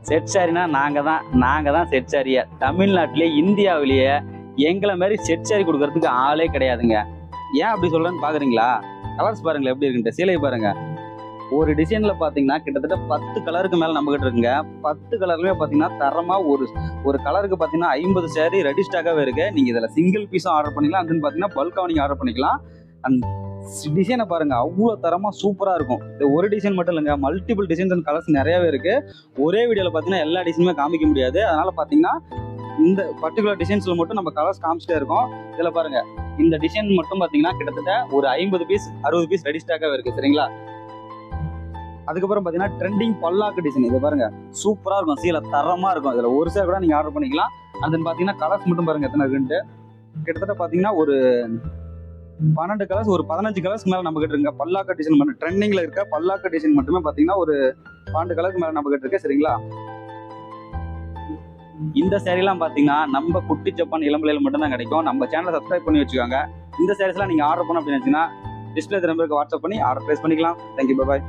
Set சாரினா நாங்கள் தான் set சாரியை தமிழ்நாட்டிலே இந்தியாவிலேயே எங்களை மாதிரி செட் சாரி கொடுக்கறதுக்கு ஆளே கிடையாதுங்க. ஏன் அப்படி சொல்கிறேன்னு பார்க்குறீங்களா? கலர்ஸ் பாருங்களேன் எப்படி இருக்குன்ட்டு. சீலை பாருங்க, ஒரு டிசைனில் பார்த்தீங்கன்னா கிட்டத்தட்ட 10 கலருக்கு மேலே நம்மகிட்ட இருக்குங்க. 10 கலர்லேயே பார்த்தீங்கன்னா தரமாக ஒரு கலருக்கு பார்த்தீங்கன்னா 50 சாரி ரெடி ஸ்டாக்காகவே இருக்குது. நீங்கள் இதில் சிங்கிள் பீஸும் ஆர்டர் பண்ணிக்கலாம், அதுன்னு பார்த்தீங்கன்னா பல்காக நீங்கள் ஆர்டர் பண்ணிக்கலாம். அந்த டிசைனை பாருங்க, அவ்வளோ தரமாக சூப்பராக இருக்கும். இது ஒரு டிசைன் மட்டும் இல்லைங்க, மல்டிபிள் டிசைன்ஸ் அண்ட் கலர்ஸ் நிறையாவே இருக்கு. ஒரே வீடியோவில் பார்த்தீங்கன்னா எல்லா டிசைனுமே காமிக்க முடியாது. அதனால பார்த்தீங்கன்னா இந்த பர்டிகுலர் டிசைன்ஸ்ல மட்டும் நம்ம கலர்ஸ் காமிச்சிட்டே இருக்கோம். இதில் பாருங்க, இந்த டிசைன் மட்டும் பார்த்தீங்கன்னா கிட்டத்தட்ட ஒரு 50 பீஸ் 60 பீஸ் ரெடி ஸ்டாக்காகவே இருக்கு. சரிங்களா? அதுக்கப்புறம் பார்த்தீங்கன்னா ட்ரெண்டிங் பல்லாக்கு டிசைன், இது பாருங்க சூப்பராக இருக்கும், சீலை தரமாக இருக்கும். இதில் ஒரு சேர் கூட நீங்கள் ஆர்டர் பண்ணிக்கலாம். அது பார்த்தீங்கன்னா கலர்ஸ் மட்டும் பாருங்க எத்தனை இருக்குன்ட்டு. கிட்டத்தட்ட பார்த்தீங்கன்னா ஒரு 12 கலர்ஸ், ஒரு 15 கலர்ஸ் மேலே நம்ம கிட்ட இருக்க பல்லாக்க டிசைன் மட்டும் ட்ரெண்டிங்ல இருக்க பல்லாக்க டிசைன் மட்டுமே பார்த்தீங்கன்னா ஒரு 12 கலருக்கு மேலே நம்ம கிட்ட இருக்கு. சரிங்களா? இந்த சேரீலாம் பார்த்தீங்கன்னா நம்ம குட்டி ஜப்பான் இளம்பிள்ளையில் மட்டும்தான் கிடைக்கும். நம்ம சேனலை சப்ஸ்கிரைப் பண்ணி வச்சுக்கோங்க. இந்த சேரீஸ்லாம் நீங்கள் ஆர்டர் பண்ண அப்படின்னு நினச்சிங்கன்னா டிஸ்பிளே நம்பருக்கு வாட்ஸ்அப் பண்ணி ஆர்டர் பிளேஸ் பண்ணிக்கலாம். தேங்க்யூ, பாய்.